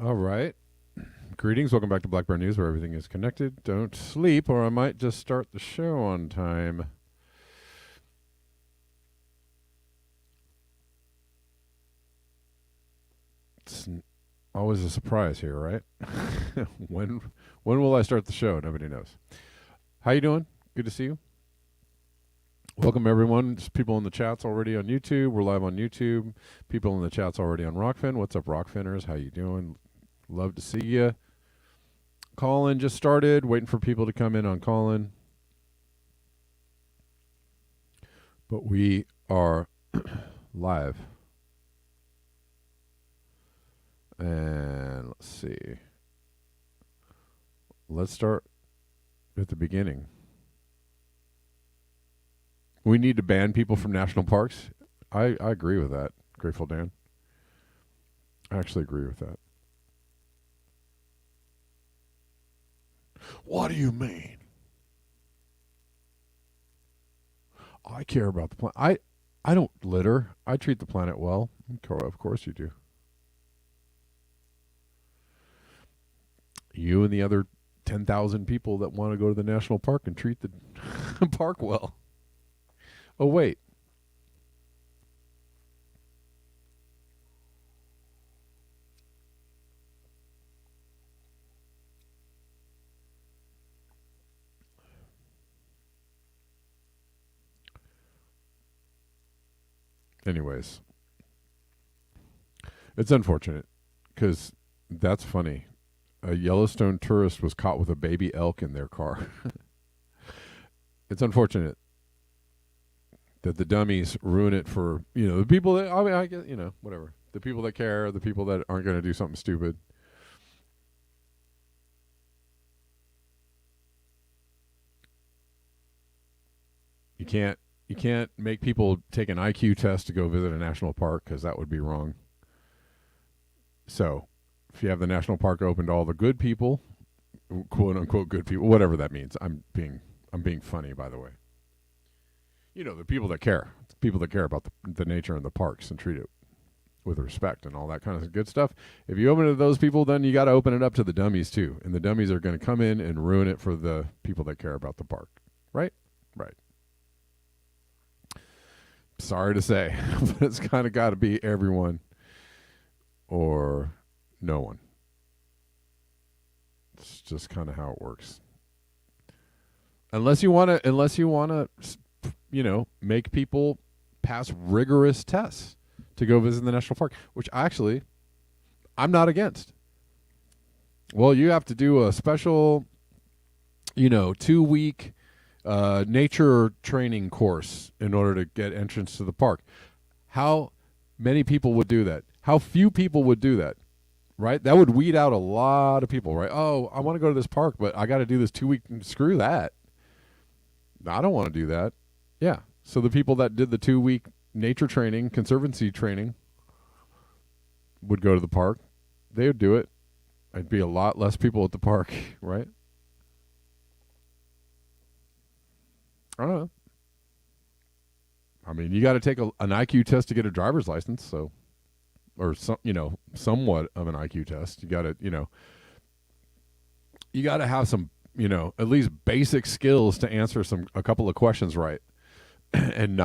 All right. Greetings. Welcome back to Black Bear News, where everything is connected. Don't sleep, or I might just start the show on time. It's always a surprise here, right? when will I start the show? Nobody knows. How you doing? Good to see you. Welcome, everyone. Just people in the chats already on YouTube. We're live on YouTube. People in the chats already on Rockfin. What's up, Rockfinners? How you doing? Love to see you. Call-in just started. Waiting for people to come in on call-in. But we are live. And let's see. Let's start at the beginning. We need to ban people from national parks. I agree with that, Grateful Dan. I actually agree with that. What do you mean? I care about the planet. I don't litter. I treat the planet well. Of course you do. You and the other 10,000 people that want to go to the national park and treat the park well. Oh, wait. Anyways, it's unfortunate because that's funny. A Yellowstone tourist was caught with a baby elk in their car. It's unfortunate that the dummies ruin it for, the people that, I guess, whatever. The people that care, the people that aren't going to do something stupid. You can't make people take an IQ test to go visit a national park because that would be wrong. So, if you have the national park open to all the good people, quote unquote good people, whatever that means. I'm being funny, by the way. The people that care. People that care about the nature and the parks and treat it with respect and all that kind of good stuff. If you open it to those people, then you got to open it up to the dummies too. And the dummies are going to come in and ruin it for the people that care about the park. Right? Right. Sorry to say, but it's kind of got to be everyone or no one. It's just kind of how it works. Unless you want to, make people pass rigorous tests to go visit the national park, which actually I'm not against. Well, you have to do a special, 2-week nature training course in order to get entrance to the park. How many people would do that? How few people would do that? Right? That would weed out a lot of people, right? Oh, I want to go to this park, but I got to do this 2-week. Screw that. I don't want to do that. Yeah. So the people that did the 2-week nature training, conservancy training, would go to the park. They would do it. I'd be a lot less people at the park, right? I don't know. I mean, you got to take an IQ test to get a driver's license, so, or some, somewhat of an IQ test. You got to, you got to have some, at least basic skills to answer a couple of questions right, and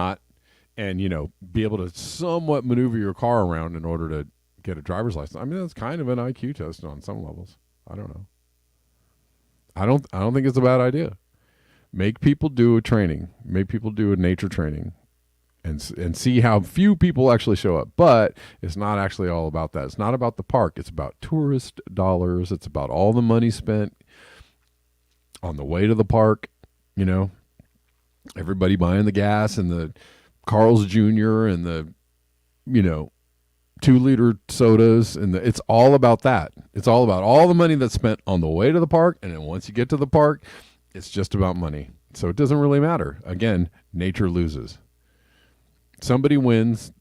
be able to somewhat maneuver your car around in order to get a driver's license. I mean, that's kind of an IQ test on some levels. I don't know. I don't think it's a bad idea. Make people do a training. Make people do a nature training, and see how few people actually show up. But it's not actually all about that. It's not about the park. It's about tourist dollars. It's about all the money spent on the way to the park You know, everybody buying the gas and the Carl's Jr. and the, you know, 2-liter sodas, and it's all about that. It's all about all the money that's spent on the way to the park, and then once you get to the park, it's just about money. So it doesn't really matter. Again, nature loses. Somebody wins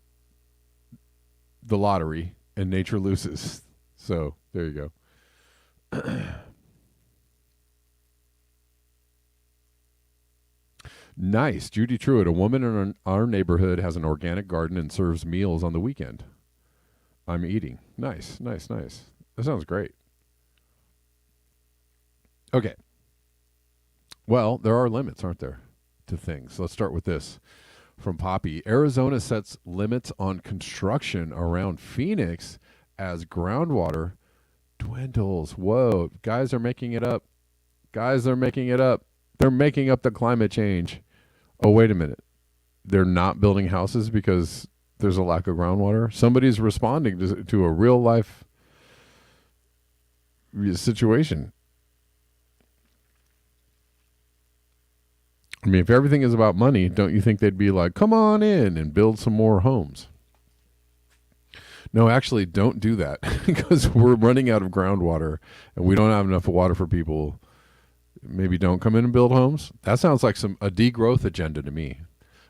the lottery, and nature loses. So there you go. Nice. Judy Truitt, a woman in our neighborhood has an organic garden and serves meals on the weekend. I'm eating. Nice, nice, nice. That sounds great. Okay. Well, there are limits, aren't there, to things. Let's start with this from Poppy. Arizona sets limits on construction around Phoenix as groundwater dwindles. Whoa. Guys are making it up. Guys are making it up. They're making up the climate change. Oh, wait a minute. They're not building houses because there's a lack of groundwater. Somebody's responding to a real life situation. I mean, if everything is about money, don't you think they'd be like, come on in and build some more homes? No, actually, don't do that because we're running out of groundwater and we don't have enough water for people. Maybe don't come in and build homes. That sounds like a degrowth agenda to me.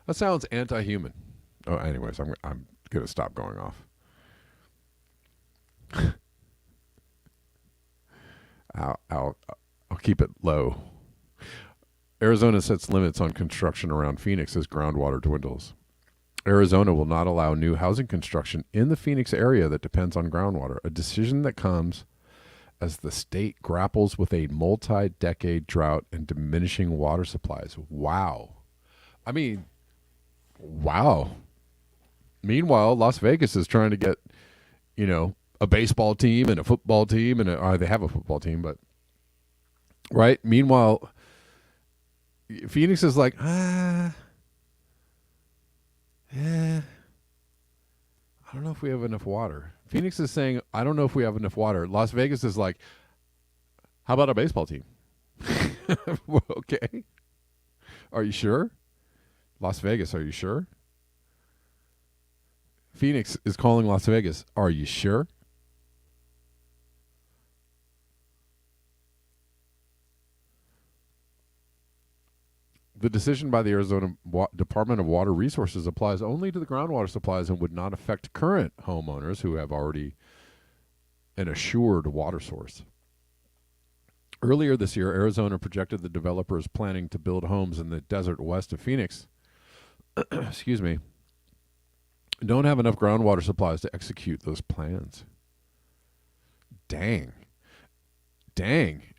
That sounds anti-human. Oh, anyways, I'm gonna stop going off. I'll keep it low. Arizona sets limits on construction around Phoenix as groundwater dwindles. Arizona will not allow new housing construction in the Phoenix area that depends on groundwater, a decision that comes as the state grapples with a multi-decade drought and diminishing water supplies. Wow. I mean, wow. Meanwhile, Las Vegas is trying to get, you know, a baseball team and a football team, and they have a football team, but right. Meanwhile, Phoenix is like, I don't know if we have enough water. Phoenix is saying, I don't know if we have enough water. Las Vegas is like, how about a baseball team? Well, okay. Are you sure? Las Vegas, are you sure? Phoenix is calling Las Vegas. Are you sure? The decision by the Arizona Department of Water Resources applies only to the groundwater supplies and would not affect current homeowners who have already an assured water source. Earlier this year, Arizona projected the developers planning to build homes in the desert west of Phoenix excuse me, don't have enough groundwater supplies to execute those plans. Dang.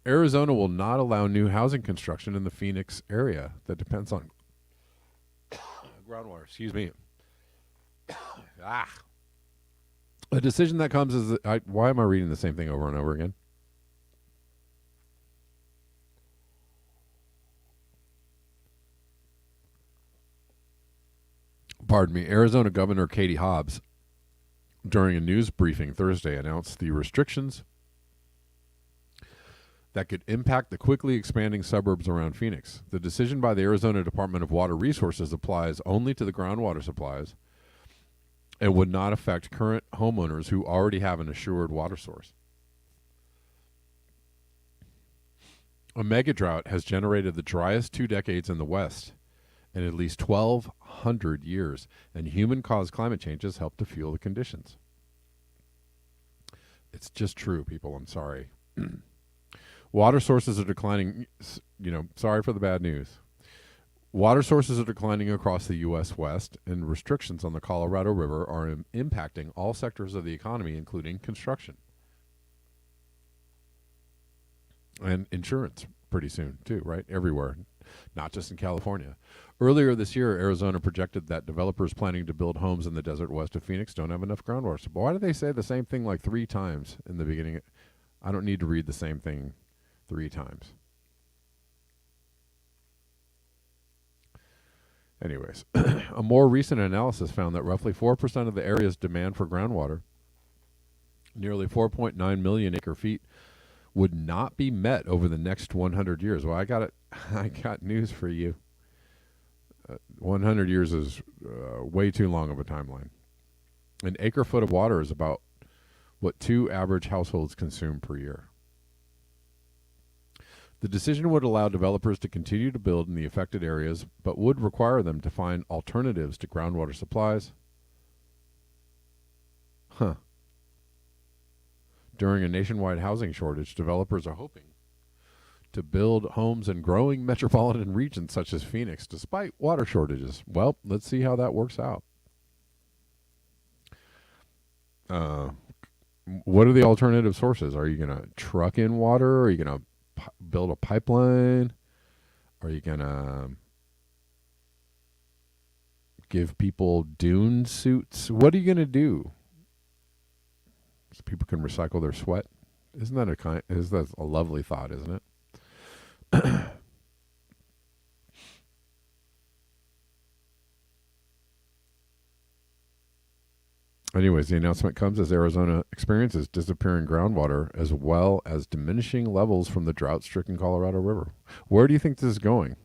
Arizona will not allow new housing construction in the Phoenix area that depends on groundwater. Excuse me. A decision that comes as why am I reading the same thing over and over again? Pardon me. Arizona Governor Katie Hobbs, during a news briefing Thursday, announced the restrictions that could impact the quickly expanding suburbs around Phoenix. The decision by the Arizona Department of Water Resources applies only to the groundwater supplies and would not affect current homeowners who already have an assured water source. A mega drought has generated the driest 2 decades in the West in at least 1,200 years, and human-caused climate change has helped to fuel the conditions. It's just true, people. I'm sorry. Water sources are declining. Sorry for the bad news. Water sources are declining across the U.S. West, and restrictions on the Colorado River are impacting all sectors of the economy, including construction and insurance pretty soon, too, right? Everywhere, not just in California. Earlier this year, Arizona projected that developers planning to build homes in the desert west of Phoenix don't have enough groundwater. So why do they say the same thing like 3 times in the beginning? I don't need to read the same thing 3 times. Anyways, a more recent analysis found that roughly 4% of the area's demand for groundwater, nearly 4.9 million acre feet, would not be met over the next 100 years. Well, I got it. I got news for you. 100 years is way too long of a timeline. An acre foot of water is about what 2 average households consume per year. The decision would allow developers to continue to build in the affected areas, but would require them to find alternatives to groundwater supplies. During a nationwide housing shortage, developers are hoping to build homes in growing metropolitan regions such as Phoenix, despite water shortages. Well, let's see how that works out. What are the alternative sources? Are you going to truck in water? Are you going to build a pipeline? Are you going to give people dune suits? What are you going to do? So people can recycle their sweat. Isn't that a lovely thought, isn't it? Anyways, the announcement comes as Arizona experiences disappearing groundwater as well as diminishing levels from the drought-stricken Colorado River. Where do you think this is going?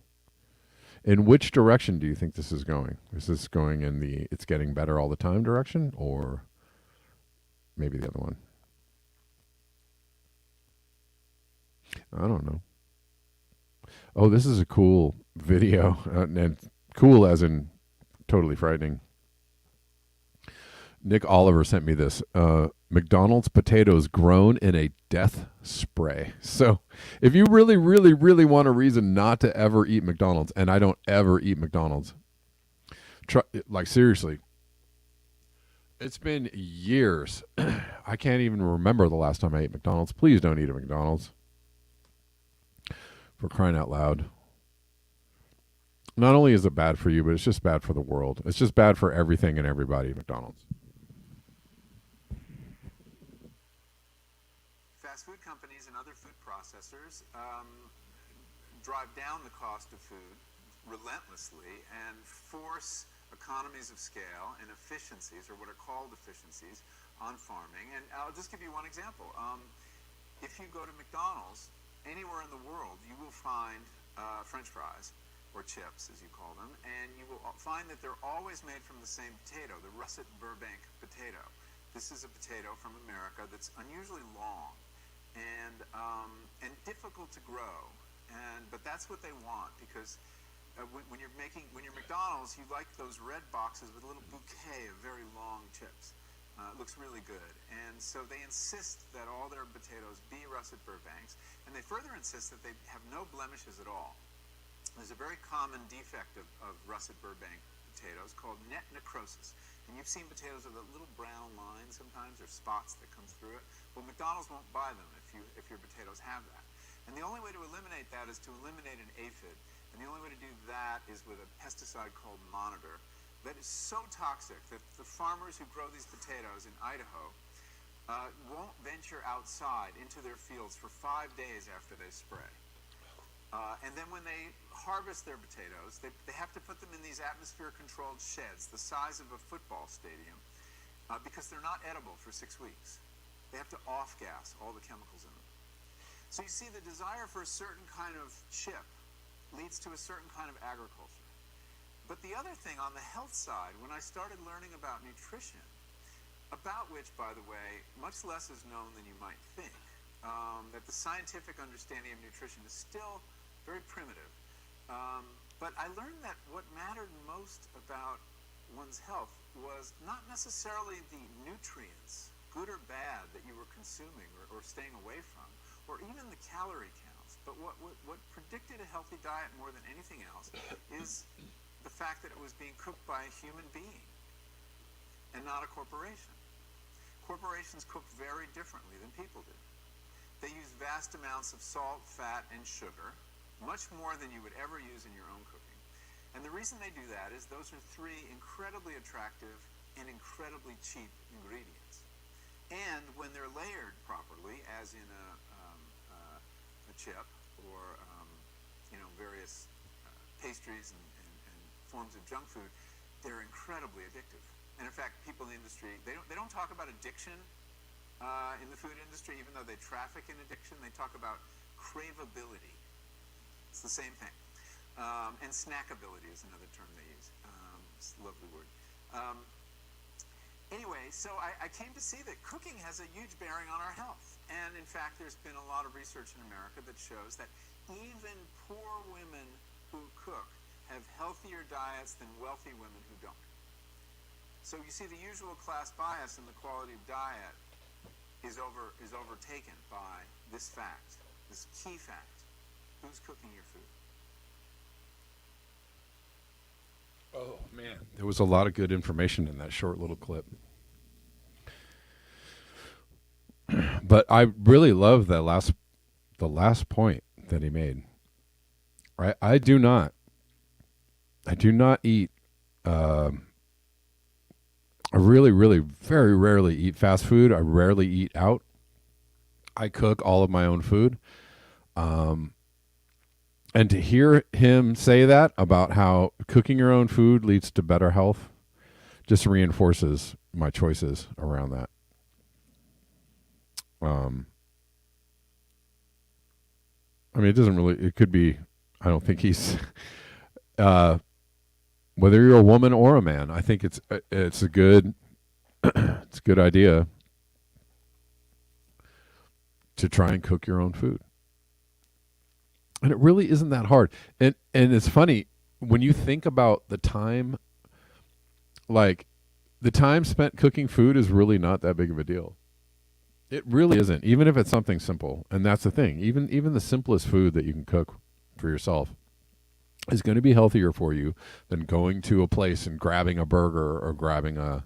In which direction do you think this is going? Is this going in the it's getting better all the time direction, or maybe the other one? I don't know. Oh, this is a cool video, and cool as in totally frightening. Nick Oliver sent me this. McDonald's potatoes grown in a death spray. So if you really, really, really want a reason not to ever eat McDonald's, and I don't ever eat McDonald's, like seriously, it's been years. I can't even remember the last time I ate McDonald's. Please don't eat at McDonald's. For crying out loud. Not only is it bad for you, but it's just bad for the world. It's just bad for everything and everybody at McDonald's. Fast food companies and other food processors drive down the cost of food relentlessly and force economies of scale and efficiencies, or what are called efficiencies, on farming. And I'll just give you one example. If you go to McDonald's, anywhere in the world, you will find French fries, or chips, as you call them, and you will find that they're always made from the same potato, the Russet Burbank potato. This is a potato from America that's unusually long and difficult to grow, but that's what they want, because when you're McDonald's, you like those red boxes with a little bouquet of very long chips. It looks really good, and so they insist that all their potatoes be Russet Burbanks, and they further insist that they have no blemishes at all. There's a very common defect of Russet Burbank potatoes called net necrosis, and you've seen potatoes with a little brown line sometimes, or spots that comes through it. Well, McDonald's won't buy them if your potatoes have that, and the only way to eliminate that is to eliminate an aphid, and the only way to do that is with a pesticide called Monitor. That is so toxic that the farmers who grow these potatoes in Idaho won't venture outside into their fields for 5 days after they spray. And then when they harvest their potatoes, they have to put them in these atmosphere-controlled sheds the size of a football stadium because they're not edible for 6 weeks. They have to off-gas all the chemicals in them. So you see, the desire for a certain kind of chip leads to a certain kind of agriculture. But the other thing on the health side, when I started learning about nutrition, about which, by the way, much less is known than you might think, that the scientific understanding of nutrition is still very primitive. But I learned that what mattered most about one's health was not necessarily the nutrients, good or bad, that you were consuming or staying away from, or even the calorie counts. But what predicted a healthy diet more than anything else is the fact that it was being cooked by a human being and not a corporation. Corporations cook very differently than people do. They use vast amounts of salt, fat, and sugar, much more than you would ever use in your own cooking. And the reason they do that is those are 3 incredibly attractive and incredibly cheap ingredients. And when they're layered properly, as in a chip or various pastries and forms of junk food, they're incredibly addictive. And in fact, people in the industry, they don't talk about addiction in the food industry, even though they traffic in addiction, they talk about craveability. It's the same thing. And snackability is another term they use. It's a lovely word. Anyway, so I came to see that cooking has a huge bearing on our health. And in fact, there's been a lot of research in America that shows that even poor women who cook have healthier diets than wealthy women who don't. So you see, the usual class bias in the quality of diet is overtaken by this fact, this key fact. Who's cooking your food? Oh man, there was a lot of good information in that short little clip. But I really love the last point that he made. Right, I do not eat. I really, very rarely eat fast food. I rarely eat out. I cook all of my own food. And to hear him say that about how cooking your own food leads to better health just reinforces my choices around that. I mean, it doesn't really, it could be, I don't think he's, whether you're a woman or a man, I think it's a good, it's a good idea to try and cook your own food. And it really isn't that hard. And it's funny when you think about the time, like the time spent cooking food is really not that big of a deal. It really isn't, even if it's something simple. And that's the thing. Even the simplest food that you can cook for yourself is going to be healthier for you than going to a place and grabbing a burger or grabbing a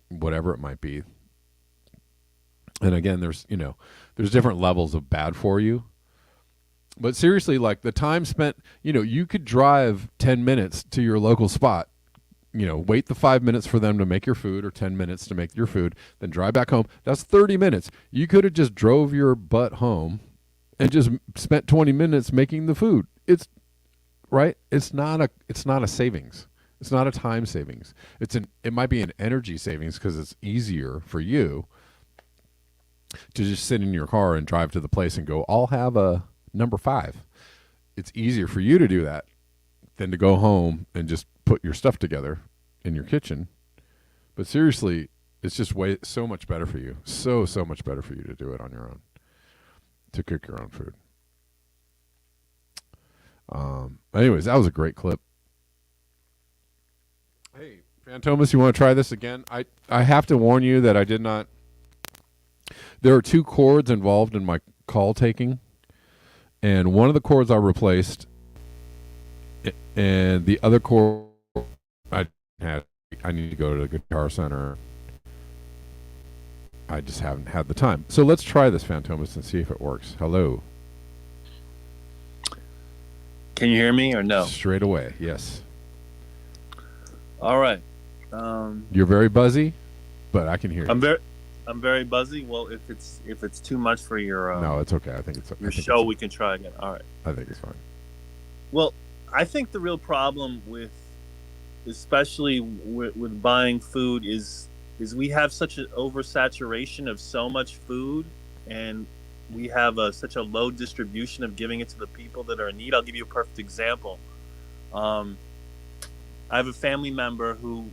whatever it might be. And again, there's different levels of bad for you. But seriously, like the time spent, you could drive 10 minutes to your local spot, wait the 5 minutes for them to make your food or 10 minutes to make your food, then drive back home. That's 30 minutes. You could have just drove your butt home and just spent 20 minutes making the food. It's right. It's not a savings. It's not a time savings. It might be an energy savings because it's easier for you to just sit in your car and drive to the place and go, I'll have a number 5. It's easier for you to do that than to go home and just put your stuff together in your kitchen. But seriously, it's just so much better for you. So much better for you to do it on your own, to cook your own food. Anyways, that was a great clip. Hey, Fantomas, you want to try this again? I have to warn you that I did not. There are 2 chords involved in my call taking. And one of the chords I replaced, and the other chord I need to go to the Guitar Center. I just haven't had the time. So let's try this, Fantomas, and see if it works. Hello. Can you hear me or no? Straight away, yes. All right. You're very buzzy, but I can hear you. I'm very buzzy. Well, if it's too much for your no, it's okay. I think it's your show. We can try again. All right. I think it's fine. Well, I think the real problem with, especially with buying food, is we have such an oversaturation of so much food, and we have such a low distribution of giving it to the people that are in need. I'll give you a perfect example. I have a family member who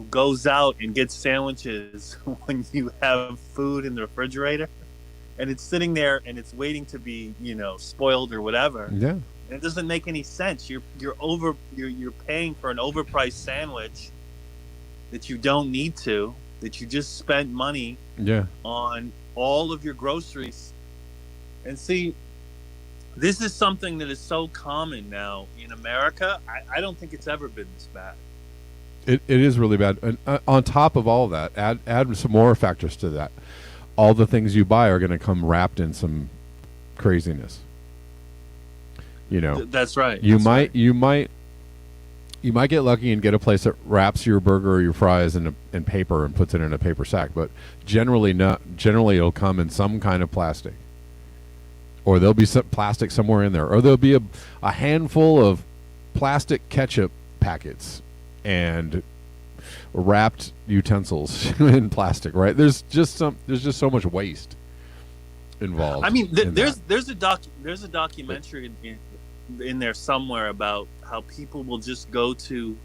goes out and gets sandwiches when you have food in the refrigerator and it's sitting there and it's waiting to be, spoiled or whatever. Yeah. And it doesn't make any sense. You're paying for an overpriced sandwich that you don't need to, that you just spent money on all of your groceries. And see, this is something that is so common now in America. I don't think it's ever been this bad. It is really bad. And on top of all of that, add some more factors to that. All the things you buy are going to come wrapped in some craziness. That's right. You might get lucky and get a place that wraps your burger or your fries in paper and puts it in a paper sack, but generally it'll come in some kind of plastic. Or there'll be some plastic somewhere in there, or there'll be a handful of plastic ketchup packets and wrapped utensils in plastic, right? There's just so much waste involved. I mean, in that. there's a documentary in there somewhere about how people will just go to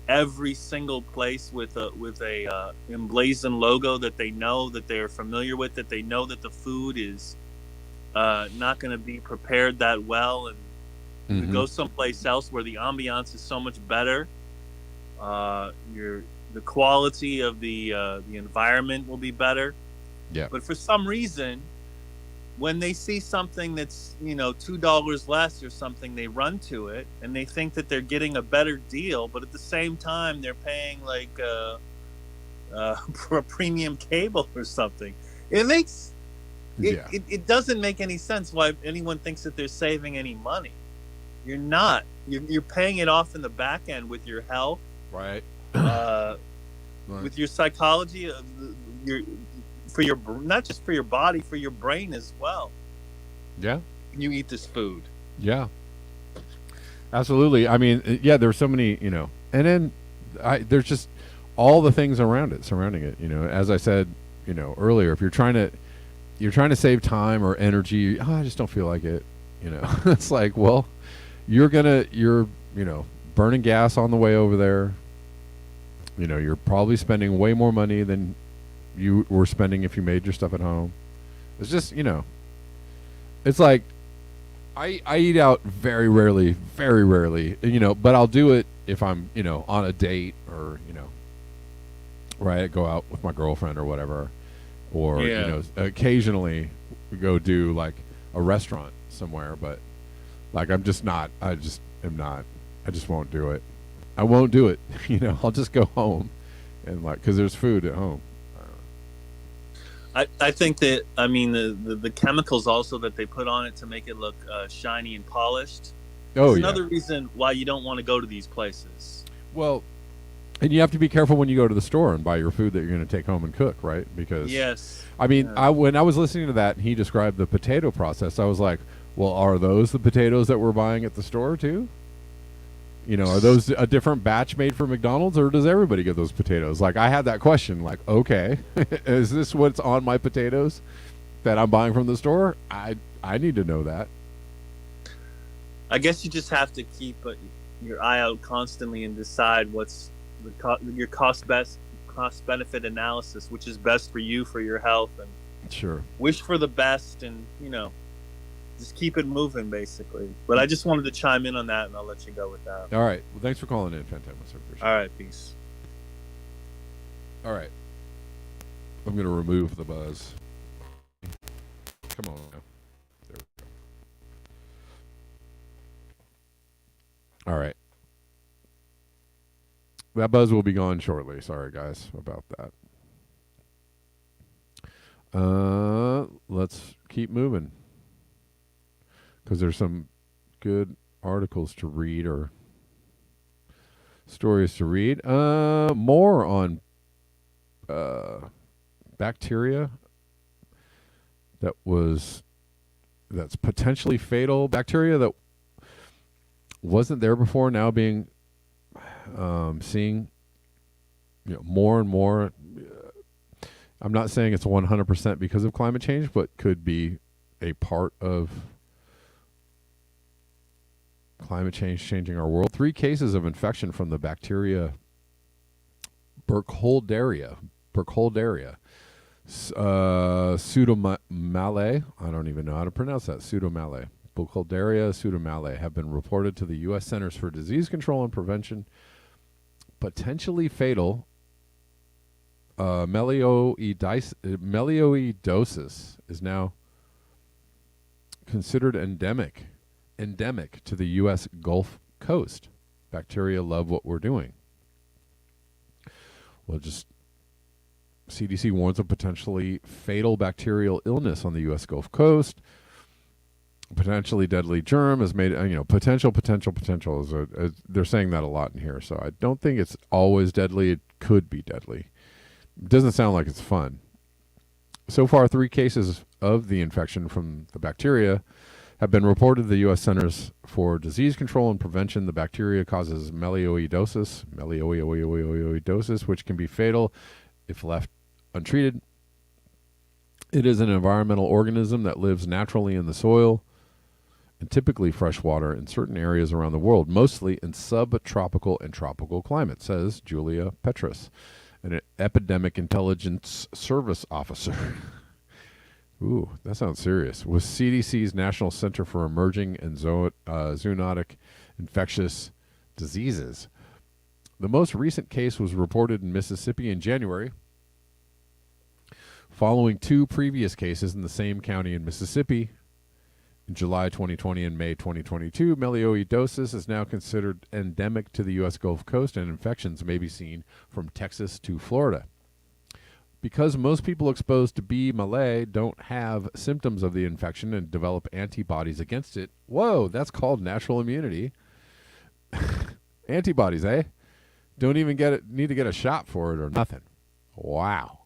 every single place with a emblazoned logo that they know, that they're familiar with, that they know that the food is not going to be prepared that well, and to go someplace else where the ambiance is so much better. The quality of the environment will be better. Yeah. But for some reason, when they see something that's $2 less or something, they run to it and they think that they're getting a better deal. But at the same time, they're paying like for a premium cable or something. It doesn't make any sense why anyone thinks that they're saving any money. You're not. You're paying it off in the back end with your health, right? With your psychology, for your not just for your body, for your brain as well. Yeah. You eat this food. Yeah. Absolutely. I mean, yeah. There's so many, and then there's just all the things surrounding it. As I said, earlier, if you're trying to save time or energy, I just don't feel like it. It's like, well, you're burning gas on the way over there. You're probably spending way more money than you were spending if you made your stuff at home. It's just, it's like I eat out very rarely, but I'll do it if I'm, on a date or, right, go out with my girlfriend or whatever, or, occasionally go do like a restaurant somewhere, but like I just won't do it. I won't do it. I'll just go home and because there's food at home. I think that, I mean, the chemicals also that they put on it to make it look shiny and polished. It's another reason why you don't want to go to these places. Well, and you have to be careful when you go to the store and buy your food that you're going to take home and cook, right? Because yes, I mean, when I was listening to that and he described the potato process, I was like, well, are those the potatoes that we're buying at the store too? Are those a different batch made for McDonald's, or does everybody get those potatoes? Like, I had that question, like, okay, is this what's on my potatoes that I'm buying from the store? I need to know that. I guess you just have to keep your eye out constantly and decide what's your cost benefit analysis, which is best for you, for your health, and sure, wish for the best, and just keep it moving, basically. But I just wanted to chime in on that, and I'll let you go with that. All right. Well, thanks for calling in, Fantamus. All right, peace. All right. I'm going to remove the buzz. Come on now. There we go. All right. That buzz will be gone shortly. Sorry, guys, about that. Let's keep moving, because there's some good articles to read or stories to read. More on bacteria that's potentially fatal. Bacteria that wasn't there before, now being seeing more and more. I'm not saying it's 100% because of climate change, but could be a part of climate change changing our world. 3 cases of infection from the bacteria Burkholderia, Pseudomallei. I don't even know how to pronounce that. Pseudomallei. Burkholderia pseudomallei have been reported to the U.S. Centers for Disease Control and Prevention. Potentially fatal. Melioidosis is now considered endemic to the U.S. Gulf Coast. Bacteria love what we're doing. Well, CDC warns of potentially fatal bacterial illness on the U.S. Gulf Coast. Potentially deadly germ has made, potential is they're saying that a lot in here. So I don't think it's always deadly. It could be deadly. It doesn't sound like it's fun. So far, 3 cases of the infection from the bacteria have been reported to the U.S. Centers for Disease Control and Prevention. The bacteria causes melioidosis, which can be fatal if left untreated. It is an environmental organism that lives naturally in the soil and typically freshwater in certain areas around the world, mostly in subtropical and tropical climates, says Julia Petrus, an epidemic intelligence service officer. Ooh, that sounds serious. With CDC's National Center for Emerging and Zoonotic Infectious Diseases. The most recent case was reported in Mississippi in January, following 2 previous cases in the same county in Mississippi. In July 2020 and May 2022, melioidosis is now considered endemic to the U.S. Gulf Coast, and infections may be seen from Texas to Florida. Because most people exposed to B. malay don't have symptoms of the infection and develop antibodies against it. Whoa, that's called natural immunity. Antibodies, eh? Don't even need to get a shot for it or nothing. Wow.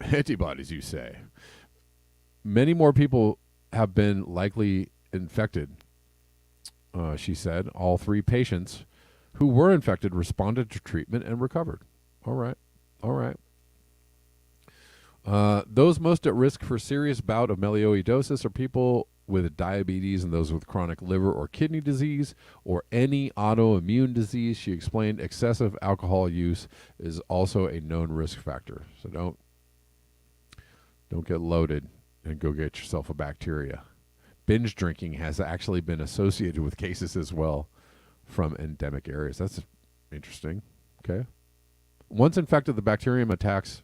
Antibodies, you say. Many more people have been likely infected, she said. All 3 patients who were infected responded to treatment and recovered. All right. Those most at risk for serious bout of melioidosis are people with diabetes and those with chronic liver or kidney disease or any autoimmune disease. She explained excessive alcohol use is also a known risk factor. So don't get loaded and go get yourself a bacteria. Binge drinking has actually been associated with cases as well from endemic areas. That's interesting. Okay. Once infected, the bacterium attacks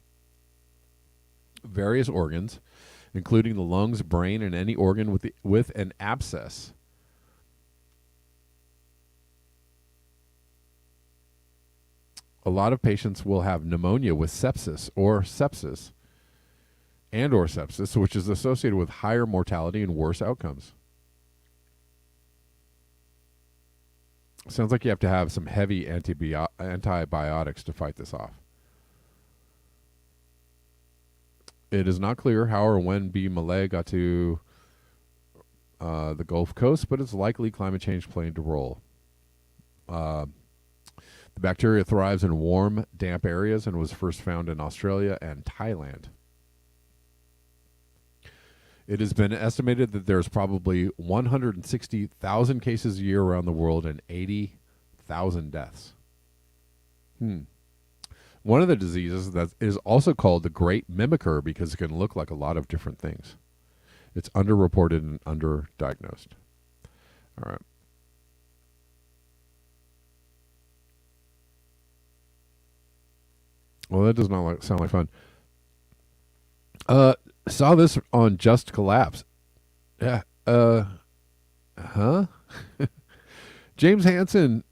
various organs, including the lungs, brain, and any organ with an abscess. A lot of patients will have pneumonia with sepsis, which is associated with higher mortality and worse outcomes. Sounds like you have to have some heavy antibiotics to fight this off. It is not clear how or when B. malay got to the Gulf Coast, but it's likely climate change played a role. The bacteria thrives in warm, damp areas and was first found in Australia and Thailand. It has been estimated that there's probably 160,000 cases a year around the world and 80,000 deaths. One of the diseases that is also called the Great Mimicker because it can look like a lot of different things. It's underreported and underdiagnosed. All right. Well, that does not sound like fun. Saw this on Just Collapse. Yeah. James Hansen,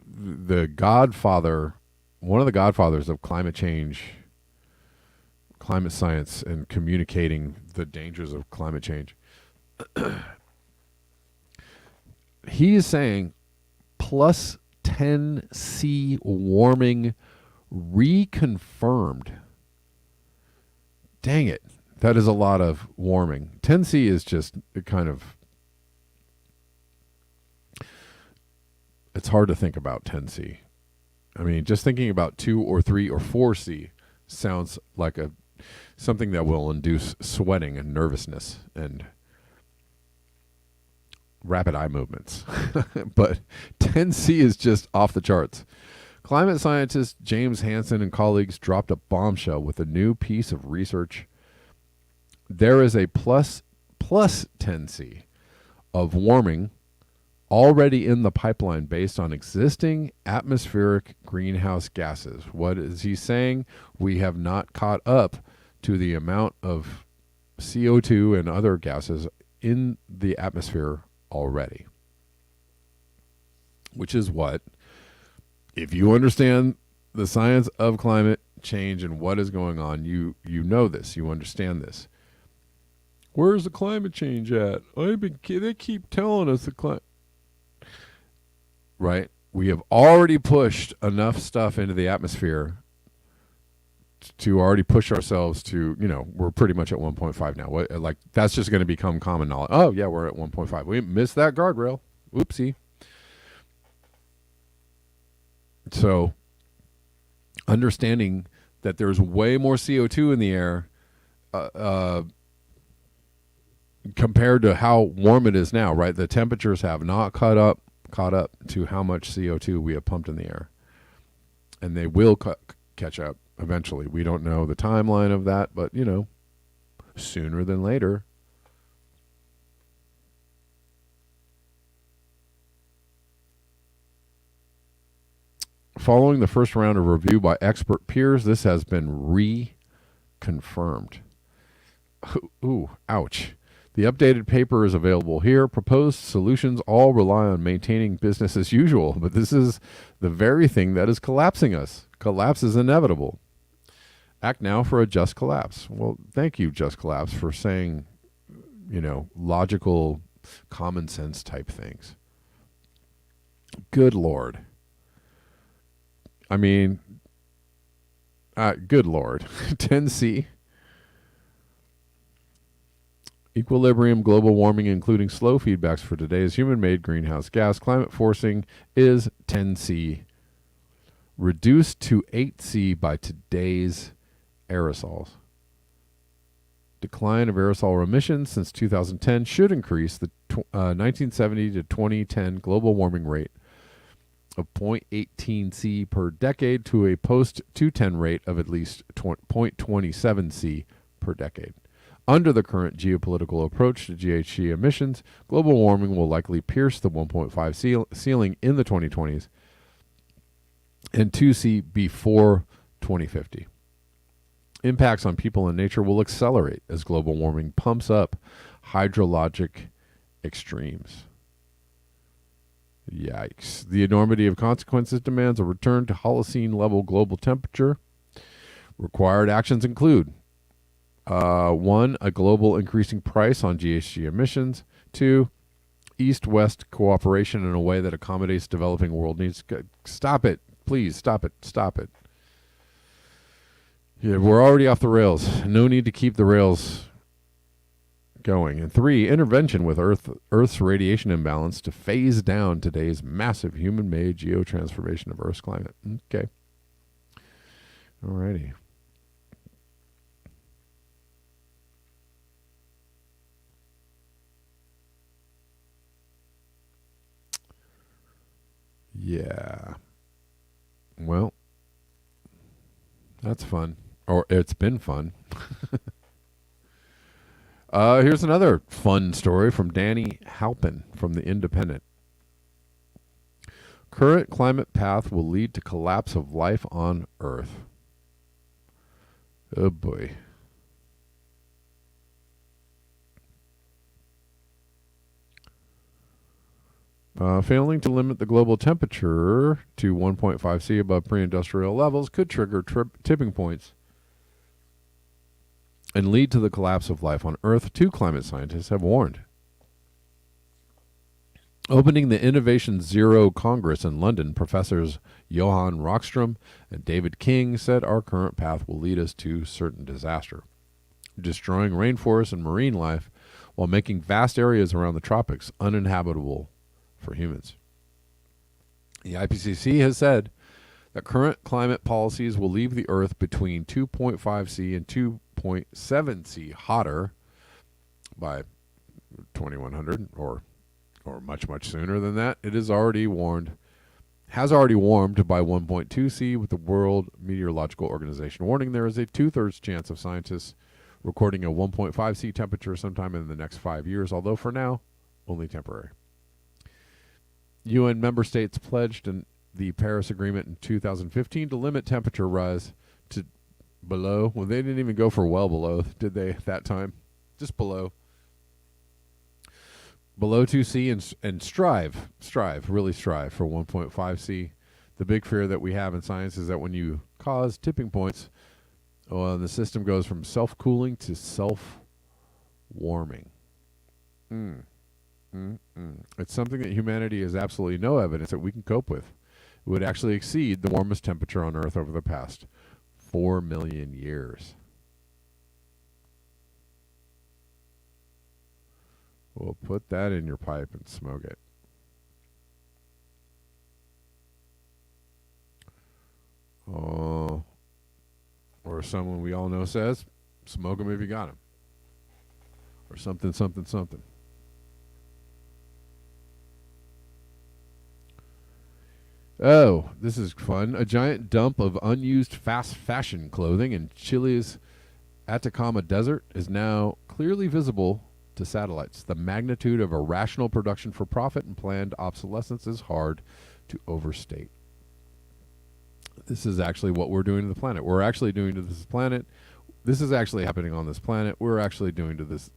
the godfather, one of the godfathers of climate change, climate science, and communicating the dangers of climate change. He is saying plus 10°C warming reconfirmed. Dang it. That is a lot of warming. 10°C is just kind of, it's hard to think about 10°C. I mean, just thinking about 2 or 3 or 4°C sounds like something that will induce sweating and nervousness and rapid eye movements. But 10°C is just off the charts. Climate scientist James Hansen and colleagues dropped a bombshell with a new piece of research. There is a plus 10°C of warming already in the pipeline based on existing atmospheric greenhouse gases. What is he saying? We have not caught up to the amount of CO2 and other gases in the atmosphere already. Which is what, if you understand the science of climate change and what is going on, you know this, you understand this. Where's the climate change at? They keep telling us the climate. Right? We have already pushed enough stuff into the atmosphere to already push ourselves to, we're pretty much at 1.5 now. Like that's just going to become common knowledge. Oh yeah, we're at 1.5. We missed that guardrail. Oopsie. So understanding that there's way more CO2 in the air compared to how warm it is now, right? The temperatures have not caught up to how much CO2 we have pumped in the air. And they will catch up eventually. We don't know the timeline of that, but, sooner than later. Following the first round of review by expert peers, this has been reconfirmed. Ooh, ouch. The updated paper is available here. Proposed solutions all rely on maintaining business as usual, but this is the very thing that is collapsing us. Collapse is inevitable. Act now for a just collapse. Well, thank you, Just Collapse, for saying, logical, common sense type things. Good Lord. I mean, good Lord. 10C. Equilibrium global warming, including slow feedbacks for today's human-made greenhouse gas climate forcing, is 10C. Reduced to 8C by today's aerosols. Decline of aerosol emissions since 2010 should increase the 1970 to 2010 global warming rate of 0.18 C per decade to a post-2010 rate of at least 0.27 C per decade. Under the current geopolitical approach to GHG emissions, global warming will likely pierce the 1.5 ceiling in the 2020s and 2C before 2050. Impacts on people and nature will accelerate as global warming pumps up hydrologic extremes. Yikes. The enormity of consequences demands a return to Holocene level global temperature. Required actions include 1. A global increasing price on GHG emissions. 2. East-West cooperation in a way that accommodates developing world needs. Stop it. Please, stop it. Stop it. Yeah, we're already off the rails. No need to keep the rails going. And 3. Intervention with Earth's radiation imbalance to phase down today's massive human-made geotransformation of Earth's climate. Okay. Alrighty. Yeah. Well, that's fun. Or it's been fun. Here's another fun story from Danny Halpin from The Independent. Current climate path will lead to collapse of life on Earth. Oh boy. Failing to limit the global temperature to 1.5 C above pre-industrial levels could trigger tipping points and lead to the collapse of life on Earth, 2 climate scientists have warned. Opening the Innovation Zero Congress in London, Professors Johan Rockström and David King said our current path will lead us to certain disaster, destroying rainforests and marine life while making vast areas around the tropics uninhabitable for humans. The IPCC has said that current climate policies will leave the Earth between 2.5 C and 2.7 C hotter by 2100 or much, much sooner than that. It has already warmed by 1.2 C, with the World Meteorological Organization warning there is a 2/3 chance of scientists recording a 1.5 C temperature sometime in the next 5 years, although for now, only temporary. UN member states pledged in the Paris Agreement in 2015 to limit temperature rise to below. Well, they didn't even go for well below, did they, at that time? Just below 2 C and strive for 1.5 C. The big fear that we have in science is that when you cause tipping points, the system goes from self-cooling to self-warming. It's something that humanity has absolutely no evidence that we can cope with. It would actually exceed the warmest temperature on Earth over the past 4 million years. We'll put that in your pipe and smoke it. Oh, or someone we all know says, smoke 'em if you got 'em. Or something, something, something. Oh, this is fun. A giant dump of unused fast fashion clothing in Chile's Atacama Desert is now clearly visible to satellites. The magnitude of irrational production for profit and planned obsolescence is hard to overstate. This is actually what we're doing to the planet. We're actually doing to this planet. This is actually happening on this planet. We're actually doing to this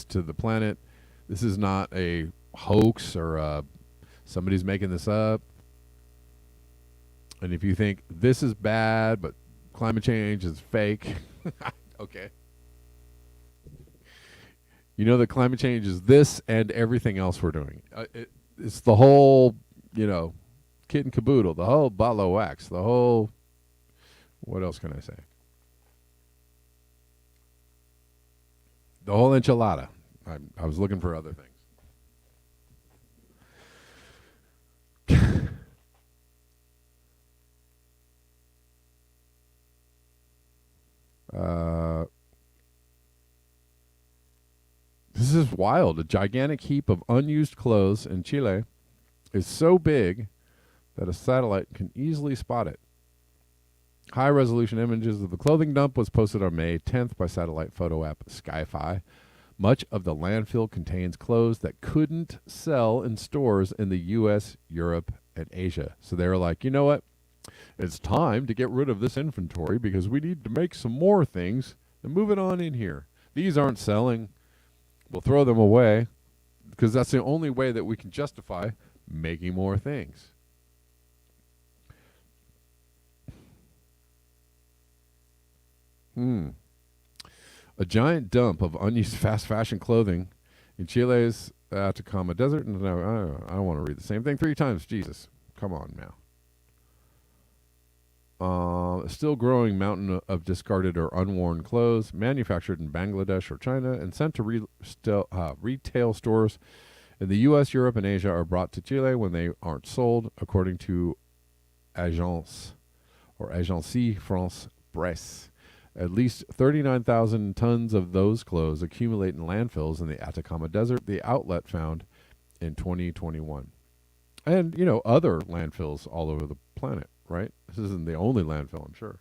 to the planet. This is not a hoax or somebody's making this up. And if you think this is bad, but climate change is fake, okay. You know that climate change is this and everything else we're doing. It's the whole, kit and caboodle, the whole bottle of wax, the whole, what else can I say? The whole enchilada. I was looking for other things. This is wild. A gigantic heap of unused clothes in Chile is so big that a satellite can easily spot it. High-resolution images of the clothing dump was posted on May 10th by satellite photo app Skyfi. Much of the landfill contains clothes that couldn't sell in stores in the U.S., Europe, and Asia. So they were like, you know what? It's time to get rid of this inventory because we need to make some more things and move it on in here. These aren't selling. We'll throw them away because that's the only way that we can justify making more things. A giant dump of unused fast fashion clothing in Chile's Atacama Desert. And I don't want to read the same thing 3 times. Jesus, come on now. A still growing mountain of discarded or unworn clothes manufactured in Bangladesh or China and sent to retail stores in the U.S., Europe, and Asia are brought to Chile when they aren't sold, according to Agence France Presse. At least 39,000 tons of those clothes accumulate in landfills in the Atacama Desert, the outlet found in 2021. And, other landfills all over the planet, right? This isn't the only landfill, I'm sure,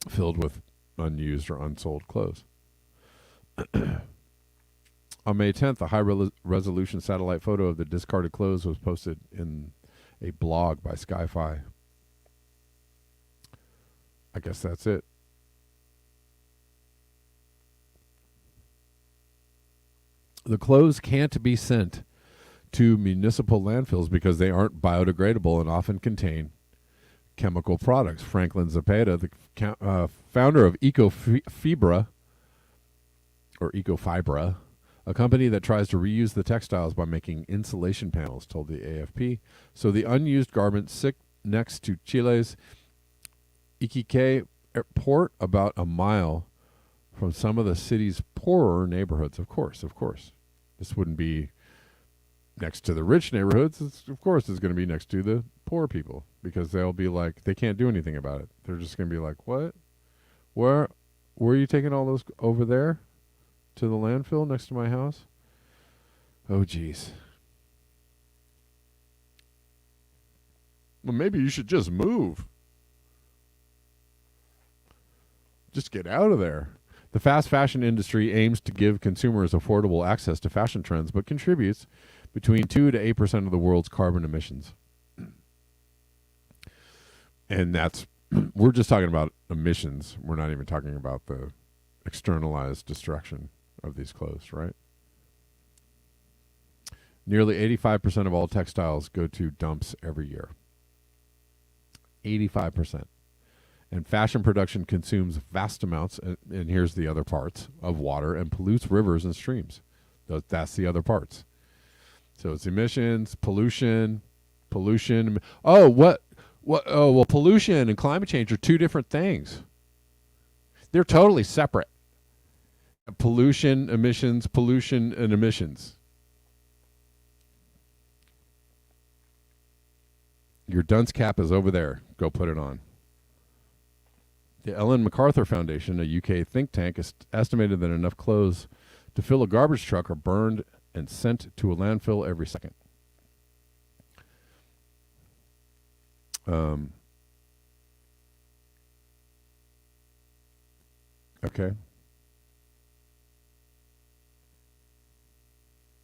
filled with unused or unsold clothes. On May 10th, a high-resolution satellite photo of the discarded clothes was posted in a blog by Skyfi. I guess that's it. The clothes can't be sent to municipal landfills because they aren't biodegradable and often contain chemical products. Franklin Zapata, the founder of Ecofibra, a company that tries to reuse the textiles by making insulation panels, told the AFP. So the unused garments sit next to Chile's Iquique port, about a mile from some of the city's poorer neighborhoods. Of course. This wouldn't be next to the rich neighborhoods. Of course it's going to be next to the poor people because they'll be like, they can't do anything about it. They're just going to be like, what? Where are you taking all those over there to the landfill next to my house? Oh, geez. Well, maybe you should just move. Just get out of there. The fast fashion industry aims to give consumers affordable access to fashion trends, but contributes between 2 to 8% of the world's carbon emissions. And that's, we're just talking about emissions. We're not even talking about the externalized destruction of these clothes, right? Nearly 85% of all textiles go to dumps every year. 85%. And fashion production consumes vast amounts, and here's the other parts, of water and pollutes rivers and streams. That's the other parts. So it's emissions, pollution. Oh, Well, pollution and climate change are two different things. They're totally separate. Pollution and emissions. Your dunce cap is over there. Go put it on. The Ellen MacArthur Foundation, a UK think tank, estimated that enough clothes to fill a garbage truck are burned and sent to a landfill every second. Okay.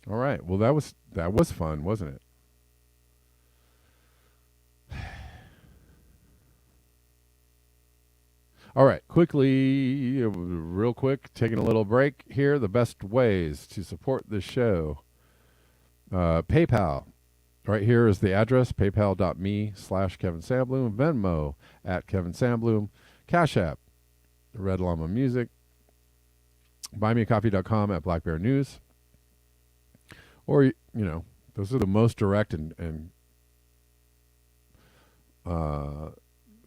All right. Well, that was fun, wasn't it? All right, quickly, real quick, taking a little break here. The best ways to support this show. PayPal. Right here is the address, paypal.me/Kevin Sandbloom. Venmo @Kevin Sandbloom. Cash App, Red Llama Music. Buymeacoffee.com @Black Bear News. Or, those are the most direct and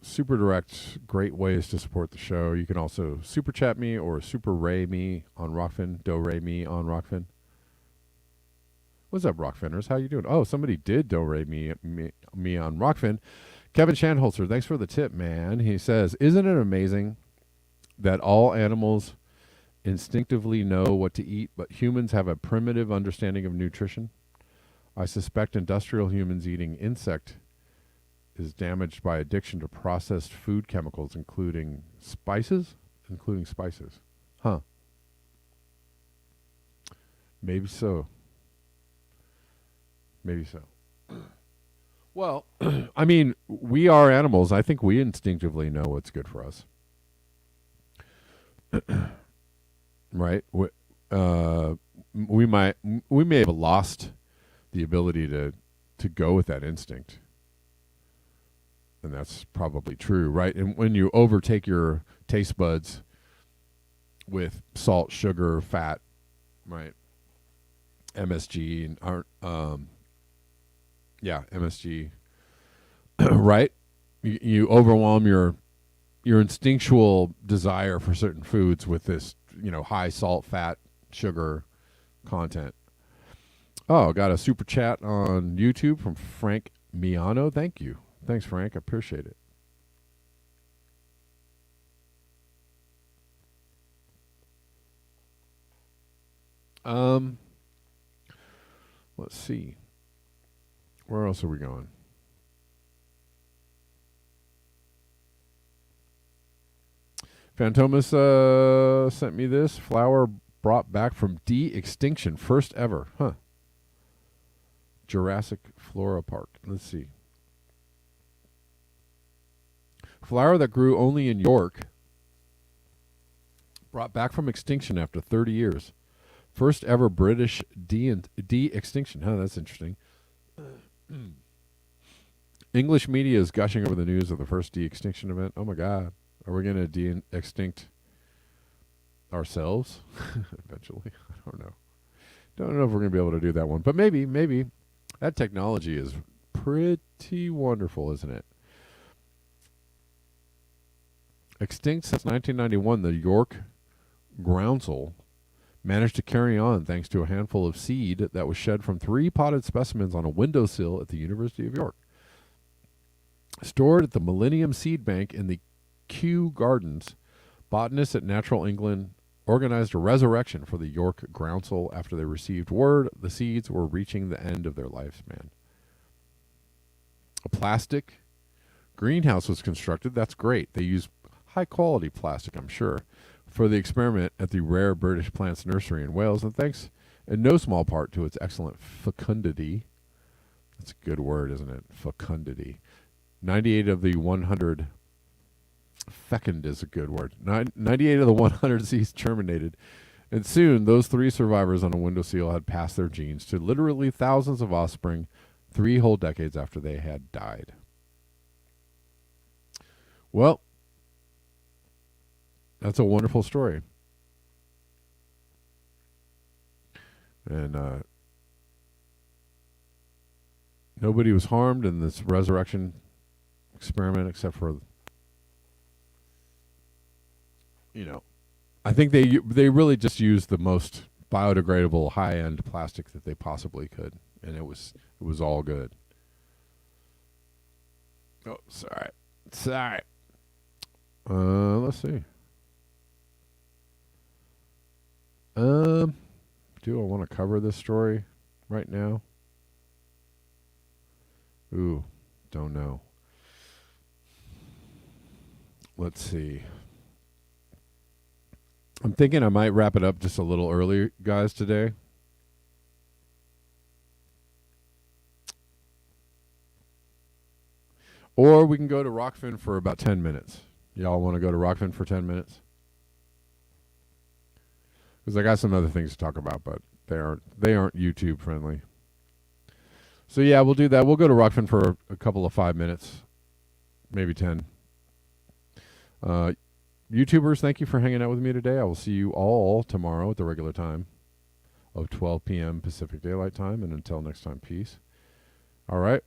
super direct, great ways to support the show. You can also super chat me or super ray me on Rockfin, do ray me on Rockfin. What's up, Rockfinners? How you doing? Oh, somebody did do ray me on Rockfin. Kevin Shanholzer, thanks for the tip, man. He says, isn't it amazing that all animals instinctively know what to eat, but humans have a primitive understanding of nutrition? I suspect industrial humans eating insect is damaged by addiction to processed food chemicals, including spices. Huh. Maybe so. Well, I mean, we are animals. I think we instinctively know what's good for us. Right? We may have lost the ability to go with that instinct. And that's probably true, right? And when you overtake your taste buds with salt, sugar, fat, right? MSG and MSG, right? You overwhelm your instinctual desire for certain foods with this, high salt, fat, sugar content. Oh, got a super chat on YouTube from Frank Miano. Thank you. Thanks, Frank. I appreciate it. Let's see. Where else are we going? Phantomas sent me this. Flower brought back from de-extinction. First ever. Huh. Jurassic Flora Park. Let's see. Flower that grew only in York, brought back from extinction after 30 years. First ever British de-extinction. Huh, that's interesting. English media is gushing over the news of the first de-extinction event. Oh my God. Are we going to de-extinct ourselves eventually? I don't know. Don't know if we're going to be able to do that one. But maybe. That technology is pretty wonderful, isn't it? Extinct since 1991, the York groundsel managed to carry on thanks to a handful of seed that was shed from 3 potted specimens on a windowsill at the University of York. Stored at the Millennium Seed Bank in the Kew Gardens, botanists at Natural England organized a resurrection for the York groundsel after they received word the seeds were reaching the end of their lifespan. A plastic greenhouse was constructed. That's great. They used high-quality plastic, I'm sure, for the experiment at the Rare British Plants Nursery in Wales, and thanks in no small part to its excellent fecundity. That's a good word, isn't it? Fecundity. 98 of the 100... Fecund is a good word. 98 of the 100 seeds germinated, and soon those 3 survivors on a windowsill had passed their genes to literally thousands of offspring 3 whole decades after they had died. Well, that's a wonderful story. And nobody was harmed in this resurrection experiment, except for, I think they really just used the most biodegradable high-end plastic that they possibly could, and it was all good. Oh, sorry. Let's see. Do I want to cover this story right now? Ooh, don't know. Let's see. I'm thinking I might wrap it up just a little early, guys, today. Or we can go to Rockfin for about 10 minutes. Y'all want to go to Rockfin for 10 minutes? Because I got some other things to talk about, but they aren't YouTube friendly. So yeah, we'll do that. We'll go to Rockfin for a couple of 5 minutes, maybe 10. YouTubers, thank you for hanging out with me today. I will see you all tomorrow at the regular time of 12 p.m. Pacific Daylight Time. And until next time, peace. All right.